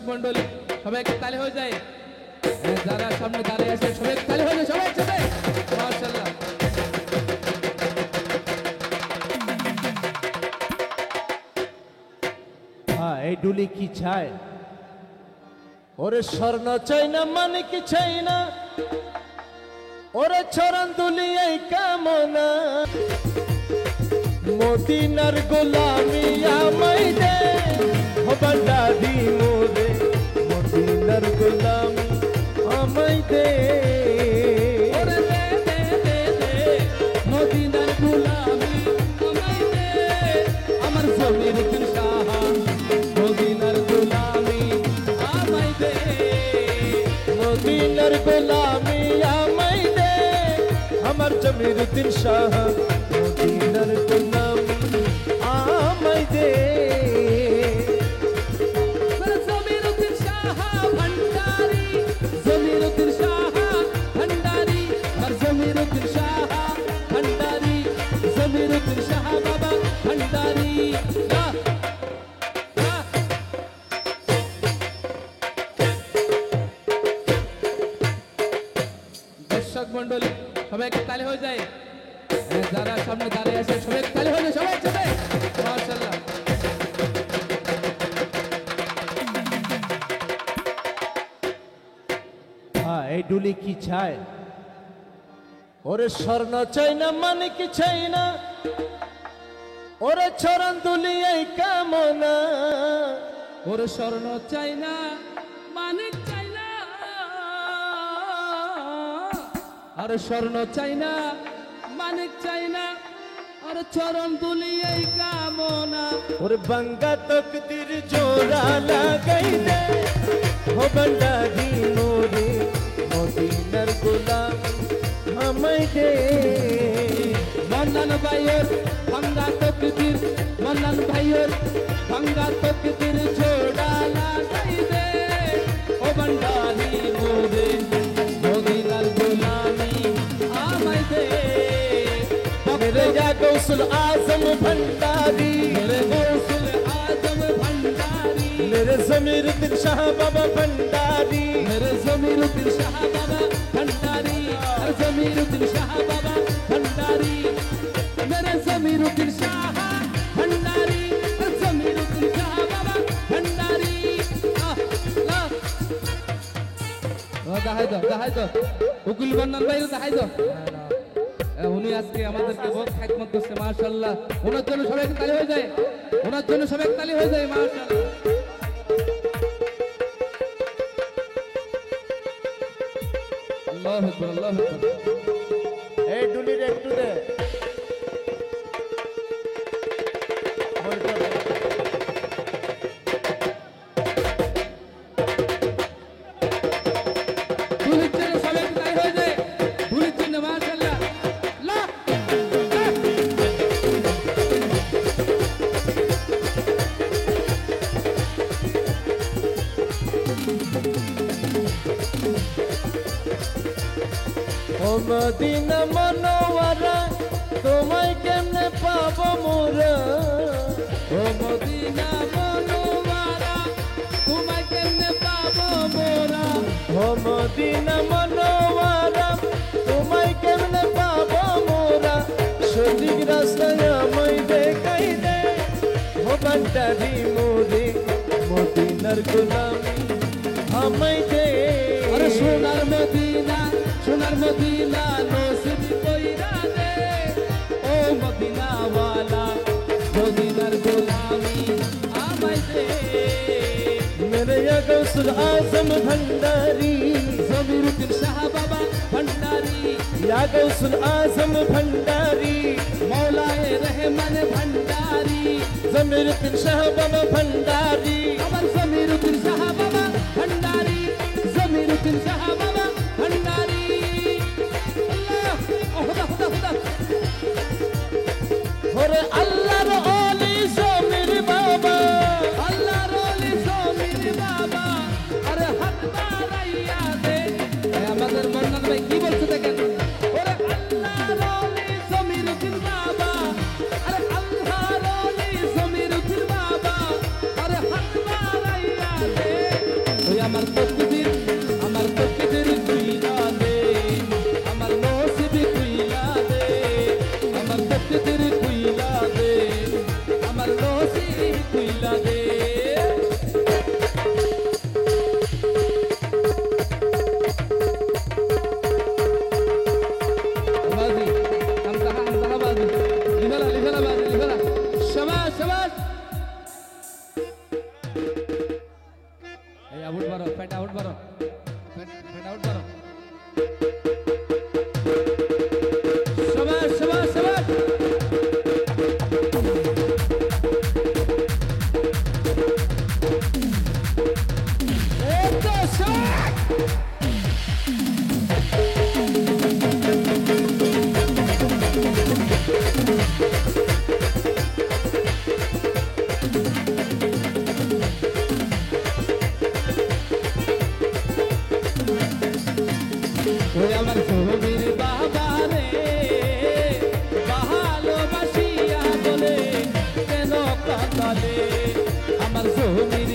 মন্ডলী সবাই একটু তালি হয়ে যায়, যারা সামনে দাঁড়িয়ে আছে সবাই একটু তালি হয়ে যায়, সবাই একসাথে মাশাআল্লাহ। এই ডুলি কি চায়? ওরে স্বর্ণ চাই না, মানিক চাই না, ওরে চরণ দুলি এই কামনা, মদিনার গোলামি আমায় দে, হবান্ডা দি মোরে, মদিনার গোলামি আমায় দে, ওরে দে দে দে দে মদিনার গোলামি আমায় দে, আমার জমির দিন শাহ মদিনার গোলামি আমায় দে, মদিনার গোলামি আমায় দে, আমার জমির দিন শাহ মদিনার গোলামি আমায় দে, জমিরুদ্দিন শাহ ভান্ডারি, জমিরুদ্দিন শাহ ভান্ডারি, আর জমিরুদ্দিন শাহ ভান্ডারি, জমিরুদ্দিন শাহ বাবা ভান্ডারি। দর্শক মন্ডলী সবাই একটু তালি হয়ে যায়, যারা সামনে দাঁড়িয়ে আছে সবাই একটু তালি হয়ে যায়, সবাই একসাথে মাশাআল্লাহ। এই ডুলি কি চায়? ওরে স্বর্ণ চাই না, মানিক চাই না, ওরে চরণ দুলি এই কামনা, ওরে স্বর্ণ চাই না, মানিক চাই না, আরে স্বর্ণ চাই না, মানিক চাই না, আর চরণ দুলি এই কামনা, ওরে বাঙ্গা তকদির জোড়া লাগাই দে, হো বান্ডারি মোরে, মদিনার গোলামি আমায় দে, মন্নান ভাইয়ের ভাঙ্গা তকদির, মন্নান ভাইয়ের ভাঙ্গা তকদির জোড়া লাগাই দে, ও ভান্ডারি মোরে, মদিনার গোলামি আমায় দে, मेरे या गौसुल आजम भंडारी, मेरे गौसुल आजम भंडारी, मेरे ज़मीरुद्दीन शाह बाबा भंडारी, मेरे ज़मीरुद्दीन शाह बाबा भंडारी, मेरे ज़मीरुद्दीन शाह बाबा भंडारी, मेरे ज़मीरुद्दीन शाह भंडारी, मेरे ज़मीरुद्दीन शाह बाबा भंडारी। দাহাই দো উকুল বান্নান ভাই দাহাই দো, উনি আজকে আমাদেরকে বহুত খেদমত করছে মাশাআল্লাহ, ওনার জন্য সবাই একটু তালি হয়ে যায়, ওনার জন্য সবাই একটু তালি হয়ে যায় মাশাআল্লাহ। আল্লাহু আকবার, আল্লাহু আকবার। এই ডুলির একটু দে, দুলির জন্য সবাই একটু তালি হয়ে যায়, দুলির জন্য মাশাআল্লাহ। ও মদিনা মনোয়ারা, তোমায় কেমনে পাবো মোরা, ও মদিনা মনোয়ারা, তোমায় কেমনে পাবো মোরা, ও মদিনা মনোয়ারা, তোমায় কেমনে পাবো মোরা, সঠিক রাস্তায় আমায় দেখাই দে, ও ভান্ডারি মোরে, মদিনার গোলামি আমায় দে, আরে সোনার মদিনা, সোনার মদিনা নসিব কইরা দে, ও মদিনা ওয়ালা, মদিনার গোলামি আমায় দে, मेरे या गौसुल आजम भंडारी, ज़मीरुद्दीन शाह बाबा भंडारी, या गौसुल आजम भंडारी, मौलाए रहमान भंडारी, ज़मीरुद्दीन शाह बाबा भंडारी, अमर ज़मीरुद्दीन शाह बाबा भंडारी, ज़मीरुद्दीन शाह बाबा भंडारी। अल्लाह खुदा खुदा खुदा ओरे अल्लाहर ओली ज़मीर बाबा, अल्लाह रोली ज़मीर बाबा, अरे हाथ बाराइया दे, আমাদের মন্নান ভাই কি বলছে দেখেন, ওরে আল্লাহ রোলি ज़मीरुद्दीन बाबा, अरे अल्लाह रोली ज़मीरुद्दीन बाबा, अरे हाथ बाराइया दे, আমার তকদির খুইলা দে আমার নসিব খুইলা দে আমার তকদির খুইলা দে আমার নসিব খুইলা দে বাজি আমতাহা বাজি লিফালা বাজি লিফালা শাবাশ শাবাশ এই আউট বারো পেট আউট বারো পেট আউট বারো শাবাশ শাবাশ শাবাশ এটা শট ওই আমার জমির বাবা রে ভালোবাসিয়া বলে কেন কাঁদালে আমার জমির